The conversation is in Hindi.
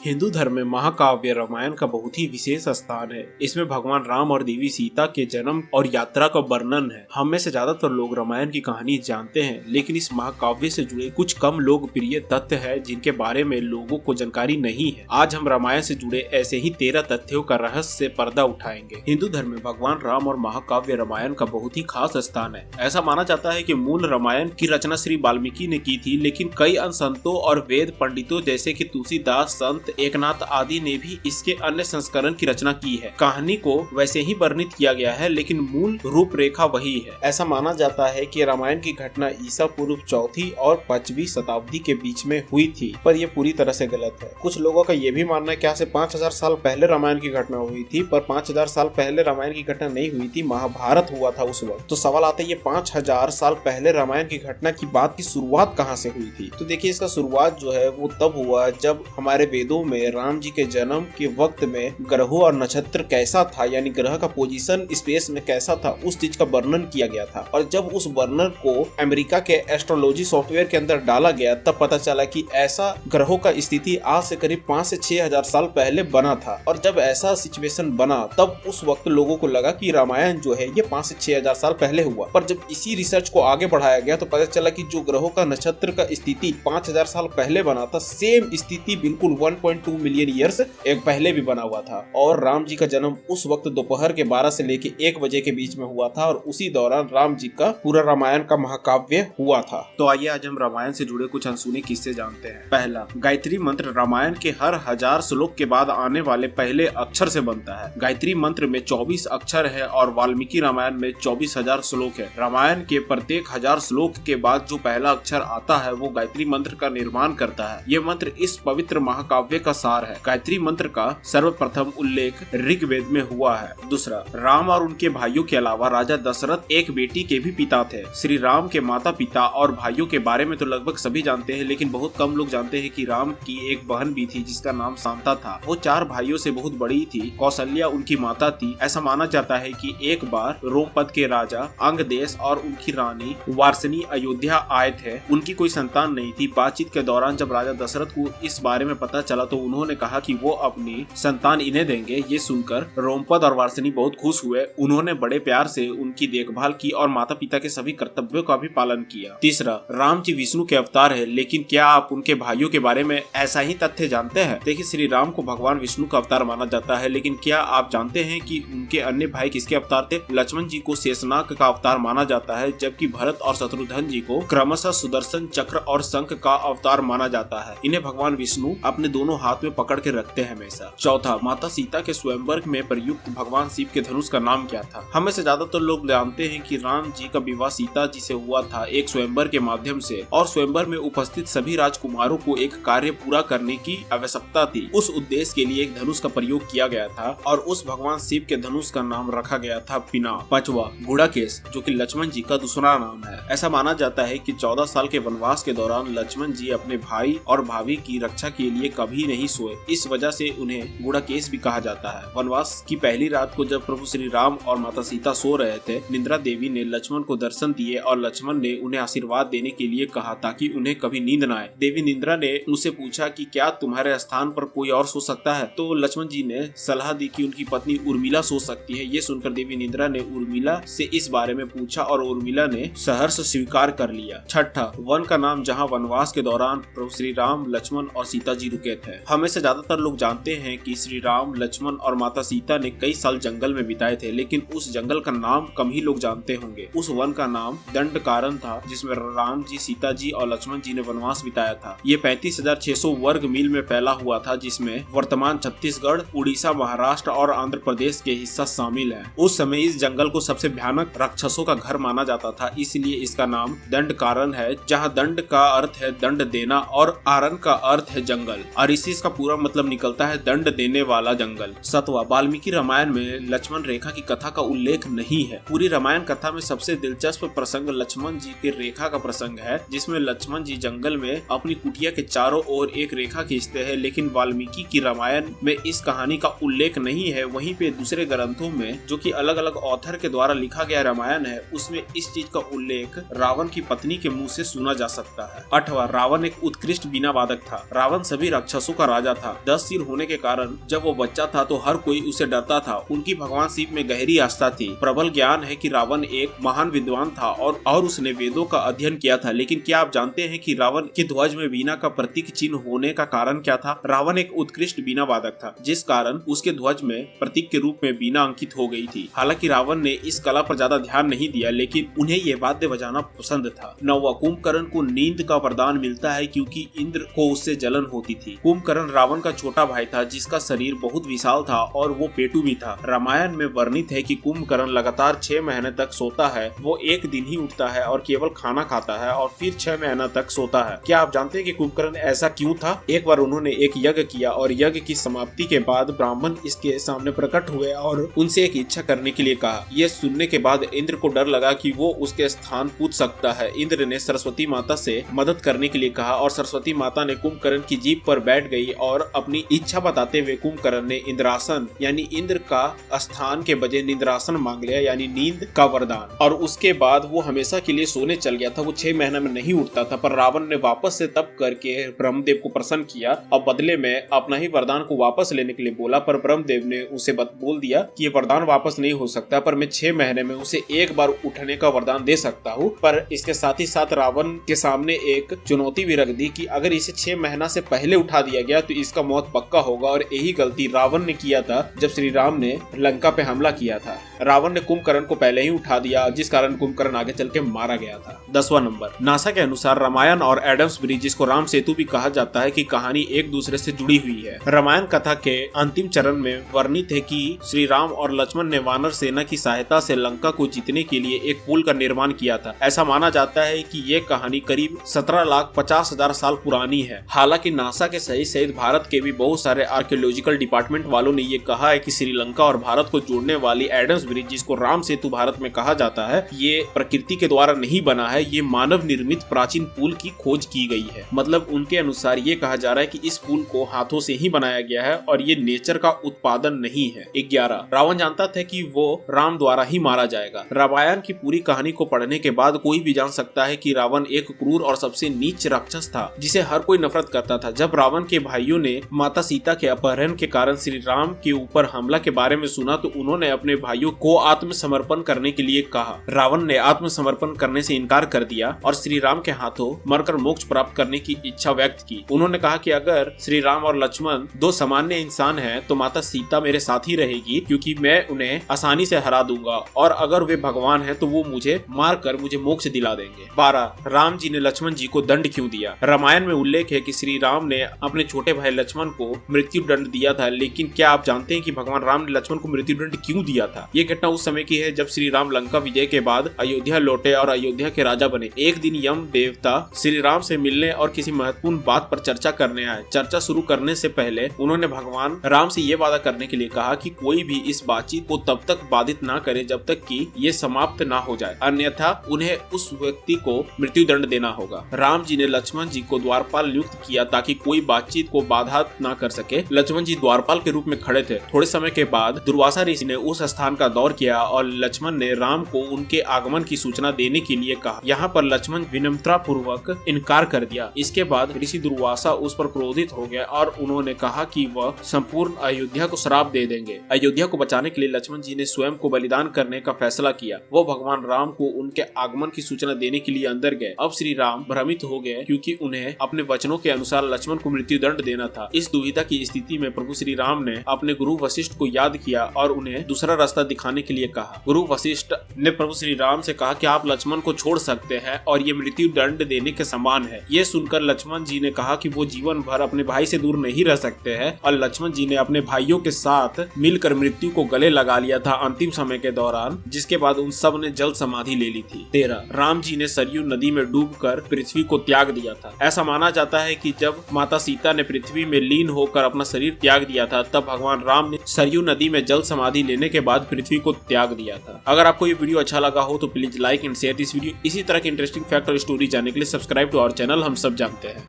हिंदू धर्म में महाकाव्य रामायण का बहुत ही विशेष स्थान है। इसमें भगवान राम और देवी सीता के जन्म और यात्रा का वर्णन है। हम में से ज्यादातर लोग रामायण की कहानी जानते हैं, लेकिन इस महाकाव्य से जुड़े कुछ कम लोकप्रिय तथ्य हैं जिनके बारे में लोगों को जानकारी नहीं है। आज हम रामायण से जुड़े ऐसे ही 13 तथ्यों का रहस्य से पर्दा उठाएंगे। हिंदू धर्म में भगवान राम और महाकाव्य रामायण का बहुत ही खास स्थान है। ऐसा माना जाता है कि मूल रामायण की रचना श्री वाल्मीकि ने की थी, लेकिन कई अन्य संतों और वेद पंडितों जैसे कि तुलसीदास, संत एकनाथ आदि ने भी इसके अन्य संस्करण की रचना की है। कहानी को वैसे ही वर्णित किया गया है, लेकिन मूल रूपरेखा वही है। ऐसा माना जाता है कि रामायण की घटना ईसा पूर्व 4वीं और 5वीं शताब्दी के बीच में हुई थी, पर यह पूरी तरह से गलत है। कुछ लोगों का यह भी मानना है कि आज से 5000 साल पहले रामायण की घटना हुई थी, पर 5000 साल पहले रामायण की घटना नहीं हुई थी, महाभारत हुआ था उस वक्त। तो सवाल आता है, ये 5000 साल पहले रामायण की घटना की बात की शुरुआत कहाँ से हुई थी? तो देखिए, इसका शुरुआत जो है वो तब हुआ जब हमारे वेदों में राम जी के जन्म के वक्त में ग्रहों और नक्षत्र कैसा था, यानी ग्रह का पोजीशन स्पेस में कैसा था, उस चीज का वर्णन किया गया था। और जब उस वर्णन को अमेरिका के एस्ट्रोलॉजी सॉफ्टवेयर के अंदर डाला गया, तब पता चला कि ऐसा ग्रहों का स्थिति आज से करीब 5 से 6000 साल पहले बना था। और जब ऐसा सिचुएशन बना, तब उस वक्त लोगों को लगा कि रामायण जो है ये 5 से 6000 साल पहले हुआ। पर जब इसी रिसर्च को आगे बढ़ाया गया तो पता चला कि जो ग्रहों का नक्षत्र का स्थिति 5000 साल पहले बना था, सेम स्थिति बिल्कुल 1.2 मिलियन ईयर्स एक पहले भी बना हुआ था। और राम जी का जन्म उस वक्त दोपहर के 12 से लेके 1 बजे के बीच में हुआ था, और उसी दौरान राम जी का पूरा रामायण का महाकाव्य हुआ था। तो आइए आज हम रामायण से जुड़े कुछ अनसुने किस्से जानते हैं। पहला, गायत्री मंत्र रामायण के हर 1000 श्लोक के बाद आने वाले पहले अक्षर से बनता है। गायत्री मंत्र में 24 अक्षर है और वाल्मीकि रामायण में 24,000 श्लोक है। रामायण के प्रत्येक 1000 श्लोक के बाद जो पहला अक्षर आता है वो गायत्री मंत्र का निर्माण करता है। ये मंत्र इस पवित्र महाकाव्य का सार है। गायत्री मंत्र का सर्वप्रथम उल्लेख ऋग्वेद में हुआ है। दूसरा, राम और उनके भाइयों के अलावा राजा दशरथ एक बेटी के भी पिता थे। श्री राम के माता पिता और भाइयों के बारे में तो लगभग सभी जानते हैं, लेकिन बहुत कम लोग जानते हैं कि राम की एक बहन भी थी जिसका नाम शांता था। वो 4 भाइयों से बहुत बड़ी थी। कौशल्या उनकी माता थी। ऐसा माना जाता है कि एक बार रोमपद के राजा अंगदेश और उनकी रानी वार्ष्णी अयोध्या आए थे। उनकी कोई संतान नहीं थी। बातचीत के दौरान जब राजा दशरथ को इस बारे में पता चला तो उन्होंने कहा कि वो अपनी संतान इन्हें देंगे। ये सुनकर रोमपद और वार्ष्णी बहुत खुश हुए। उन्होंने बड़े प्यार से उनकी देखभाल की और माता पिता के सभी कर्तव्यों का भी पालन किया। तीसरा, राम जी विष्णु के अवतार है, लेकिन क्या आप उनके भाइयों के बारे में ऐसा ही तथ्य जानते हैं? देखिए, श्री राम को भगवान विष्णु का अवतार माना जाता है, लेकिन क्या आप जानते हैं कि उनके अन्य भाई किसके अवतार थे? लक्ष्मण जी को शेषनाग का अवतार माना जाता है, जबकि भरत और शत्रुघ्न जी को क्रमशः सुदर्शन चक्र और शंख का अवतार माना जाता है। इन्हें भगवान विष्णु अपने दोनों हाथ में पकड़ के रखते हैं हमेशा। चौथा, माता सीता के स्वयंवर में प्रयुक्त भगवान शिव के धनुष का नाम क्या था? हमें से ज्यादातर लोग जानते हैं कि राम जी का विवाह सीता जी से हुआ था एक स्वयंवर के माध्यम से, और स्वयंवर में उपस्थित सभी राजकुमारों को एक कार्य पूरा करने की आवश्यकता थी। उस उद्देश्य के लिए एक धनुष का प्रयोग किया गया था और उस भगवान शिव के धनुष का नाम रखा गया था पिनाक। पांचवा, गुड़ाकेश, जो कि लक्ष्मण जी का दूसरा नाम है। ऐसा माना जाता है कि 14 साल के वनवास के दौरान लक्ष्मण जी अपने भाई और भाभी की रक्षा के लिए कभी नहीं सोए। इस वजह से उन्हें गुड़ाकेश भी कहा जाता है। वनवास की पहली रात को जब प्रभु श्री राम और माता सीता सो रहे थे, निद्रा देवी ने लक्ष्मण को दर्शन दिए और लक्ष्मण ने उन्हें आशीर्वाद देने के लिए कहा ताकि उन्हें कभी नींद न आए। देवी निद्रा ने उनसे पूछा कि क्या तुम्हारे स्थान पर कोई और सो सकता है? तो लक्ष्मण जी ने सलाह दी कि उनकी पत्नी उर्मिला सो सकती है। ये सुनकर देवी निद्रा ने उर्मिला से इस बारे में पूछा और उर्मिला ने सहर्ष स्वीकार कर लिया। छठा, वन का नाम जहाँ वनवास के दौरान प्रभु श्री राम, लक्ष्मण और सीता जी रुके थे। हमें से ज्यादातर लोग जानते हैं कि श्री राम, लक्ष्मण और माता सीता ने कई साल जंगल में बिताए थे, लेकिन उस जंगल का नाम कम ही लोग जानते होंगे। उस वन का नाम दंडकारण्य था, जिसमें राम जी, सीता जी और लक्ष्मण जी ने वनवास बिताया था। ये 35,600 वर्ग मील में फैला हुआ था, जिसमें वर्तमान छत्तीसगढ़, उड़ीसा, महाराष्ट्र और आंध्र प्रदेश के हिस्सा शामिल है। उस समय इस जंगल को सबसे भयानक राक्षसों का घर माना जाता था, इसलिए इसका नाम दंडकारण्य है, जहाँ दंड का अर्थ है दंड देना और आरण का अर्थ है जंगल, और इसी इसका पूरा मतलब निकलता है दंड देने वाला जंगल। सतवा, वाल्मीकि रामायण में लक्ष्मण रेखा की कथा का उल्लेख नहीं है। पूरी रामायण कथा में सबसे दिलचस्प प्रसंग लक्ष्मण जी के रेखा का प्रसंग है, जिसमें लक्ष्मण जी जंगल में अपनी कुटिया के चारों ओर एक रेखा खींचते हैं, लेकिन वाल्मीकि की रामायण में इस कहानी का उल्लेख नहीं है। वहीं पे दूसरे ग्रंथों में, जो कि अलग अलग ऑथर के द्वारा लिखा गया रामायण है, उसमें इस चीज का उल्लेख रावण की पत्नी के मुंह से सुना जा सकता है। 8वां, रावण एक उत्कृष्ट बीना वादक था। रावण सभी राक्षसों का राजा था। 10 सिर होने के कारण जब वो बच्चा था तो हर कोई उससे डरता था। उनकी भगवान शिव में गहरी आस्था थी। प्रबल ज्ञान है कि रावण एक महान विद्वान था और उसने वेदों का अध्ययन किया था। लेकिन क्या आप जानते हैं कि रावण के ध्वज में वीणा का प्रतीक चिन्ह होने का कारण क्या था? रावण एक उत्कृष्ट वीणा वादक था, जिस कारण उसके ध्वज में प्रतीक के रूप में वीणा अंकित हो गई थी। हालांकि रावण ने इस कला पर ज्यादा ध्यान नहीं दिया, लेकिन उन्हें ये वाद्य बजाना पसंद था। 9वां, कुंभकर्ण को नींद का वरदान मिलता है क्योंकि इंद्र को उससे जलन होती थी। कुंभकर्ण रावण का छोटा भाई था, जिसका शरीर बहुत विशाल था और वो पेटू भी था। रामायण में वर्णित है कि कुंभकर्ण लगातार 6 महीने तक सोता है। वो एक दिन ही उठता है और केवल खाना खाता है और फिर 6 महीना तक सोता है। क्या आप जानते हैं कि कुंभकर्ण ऐसा क्यों था? एक बार उन्होंने एक यज्ञ किया और यज्ञ की समाप्ति के बाद ब्राह्मण इसके सामने प्रकट हुए और उनसे एक इच्छा करने के लिए कहा। यह सुनने के बाद इंद्र को डर लगा कि वो उसके स्थान पूछ सकता है। इंद्र ने सरस्वती माता से मदद करने के लिए कहा और सरस्वती माता ने कुंभकर्ण की जीभ पर बैठ गई और अपनी इच्छा बताते हुए कुंभकर्ण ने इंद्रासन यानी इंद्र का स्थान के बजाय निंद्रासन मांग लिया, यानी नींद का वरदान। और उसके बाद वो हमेशा के लिए सोने चल गया था। वो 6 महीने में नहीं उठता था, पर रावण ने वापस से तप करके ब्रह्मदेव को प्रसन्न किया और बदले में अपना ही वरदान को वापस लेने के लिए बोला। पर ब्रह्मदेव ने उसे बोल दिया कि ये वरदान वापस नहीं हो सकता, पर मैं 6 महीने में उसे एक बार उठने का वरदान दे सकता हूँ। पर इसके साथ ही साथ रावण के सामने एक चुनौती भी रख दी कि अगर इसे 6 महीना से पहले उठा दिया गया तो इसका मौत पक्का होगा। और यही गलती रावण ने किया था जब श्री राम ने लंका पे हमला किया था। रावण ने कुंभकर्ण को पहले ही उठा दिया, जिस कारण कुंभकर्ण आगे चल के मारा गया था। 10वां नंबर, नासा के अनुसार रामायण और एडम्स ब्रिज, जिसको राम सेतु भी कहा जाता है, की कहानी एक दूसरे से जुड़ी हुई है। रामायण कथा के अंतिम चरण में वर्णित है कि श्री राम और लक्ष्मण ने वानर सेना की सहायता से लंका को जीतने के लिए एक पुल का निर्माण किया था। ऐसा माना जाता है कि ये कहानी करीब 17,50,000 साल पुरानी है। हालांकि नासा के सही सहित भारत के भी बहुत सारे आर्कियोलॉजिकल डिपार्टमेंट वालों ने ये कहा है कि श्रीलंका और भारत को जोड़ने वाली एडम्स ब्रिज, जिसको राम सेतु भारत में कहा जाता है, ये प्रकृति के द्वारा नहीं बना है। ये मानव निर्मित प्राचीन पुल की खोज की गई है। मतलब उनके अनुसार ये कहा जा रहा है कि इस पुल को हाथों से ही बनाया गया है और ये नेचर का उत्पादन नहीं है। 11, रावण जानता था कि वो राम द्वारा ही मारा जाएगा। रामायण की पूरी कहानी को पढ़ने के बाद कोई भी जान सकता है कि रावण एक क्रूर और सबसे नीच राक्षस था, जिसे हर कोई नफरत करता था। जब रावण के भाइयों ने माता सीता के अपहरण के कारण श्री राम के ऊपर हमला के बारे में सुना तो उन्होंने अपने भाइयों को आत्मसमर्पण करने के लिए कहा। रावण ने आत्मसमर्पण करने से इनकार कर दिया और श्री राम के हाथों मरकर मोक्ष प्राप्त करने की इच्छा व्यक्त की। उन्होंने कहा कि अगर श्री राम और लक्ष्मण दो सामान्य इंसान हैं तो माता सीता मेरे साथ ही रहेगी, क्योंकि मैं उन्हें आसानी से हरा दूंगा, और अगर वे भगवान हैं तो वो मुझे मार कर मुझे मोक्ष दिला देंगे। 12, राम जी ने लक्ष्मण जी को दंड क्यों दिया? रामायण में उल्लेख है कि श्री राम ने अपने छोटे भाई लक्ष्मण को मृत्यु दंड दिया था, लेकिन क्या आप जानते हैं कि भगवान राम ने लक्ष्मण को मृत्यु दंड क्यों दिया था? ये घटना उस समय की है जब श्री राम लंका विजय के बाद अयोध्या लौटे और अयोध्या के राजा बने। एक दिन यम देवता श्री राम से मिलने और किसी महत्वपूर्ण बात पर चर्चा करने आए। चर्चा शुरू करने से पहले उन्होंने भगवान राम से ये वादा करने के लिए कहा कि कोई भी इस बातचीत को तब तक बाधित ना करे जब तक कि ये समाप्त ना हो जाए, अन्यथा उन्हें उस व्यक्ति को मृत्यु दंड देना होगा। राम जी ने लक्ष्मण जी को द्वारपाल नियुक्त किया ताकि कोई बातचीत को बाधा ना कर सके। लक्ष्मण जी द्वारपाल के रूप में खड़े थे। थोड़े समय के बाद दुर्वासा ऋषि ने उस स्थान का दौर किया और लक्ष्मण ने राम को उनके आगमन की सूचना देने के लिए कहा। यहाँ पर लक्ष्मण विनम्रता पूर्वक इनकार कर दिया। इसके बाद ऋषि दुर्वासा उस पर क्रोधित हो गया और उन्होंने कहा कि वह संपूर्ण अयोध्या को श्राप दे देंगे। अयोध्या को बचाने के लिए लक्ष्मण जी ने स्वयं को बलिदान करने का फैसला किया। वो भगवान राम को उनके आगमन की सूचना देने के लिए अंदर गए। अब श्री राम भ्रमित हो गए क्योंकि उन्हें अपने वचनों के अनुसार लक्ष्मण को मृत्यु दंड देना था। इस दुविधा की स्थिति में प्रभु श्री राम ने अपने गुरु वशिष्ठ को याद किया और उन्हें दूसरा रास्ता दिखाने के लिए कहा। गुरु वशिष्ठ ने प्रभु श्री राम से कहा कि आप लक्ष्मण को छोड़ सकते हैं और ये मृत्यु दंड देने के समान है। ये सुनकर लक्ष्मण जी ने कहा कि वो जीवन भर अपने भाई से दूर नहीं रह सकते हैं और लक्ष्मण जी ने अपने भाइयों के साथ मिलकर मृत्यु को गले लगा लिया था अंतिम समय के दौरान, जिसके बाद उन सब ने जल समाधि ले ली थी। 13, राम जी ने सरयू नदी में डूबकर पृथ्वी को त्याग दिया था। ऐसा माना जाता है कि जब माता सीता ने पृथ्वी में लीन होकर अपना शरीर त्याग दिया था तब भगवान राम ने सरयू नदी में जल समाधि लेने के बाद पृथ्वी को त्याग दिया था। अगर आपको ये वीडियो अच्छा लगा हो तो please like and share this video. इसी तरह के इंटरेस्टिंग फैक्ट और स्टोरी जानने के लिए सब्सक्राइब टू आवर चैनल हम सब जानते हैं।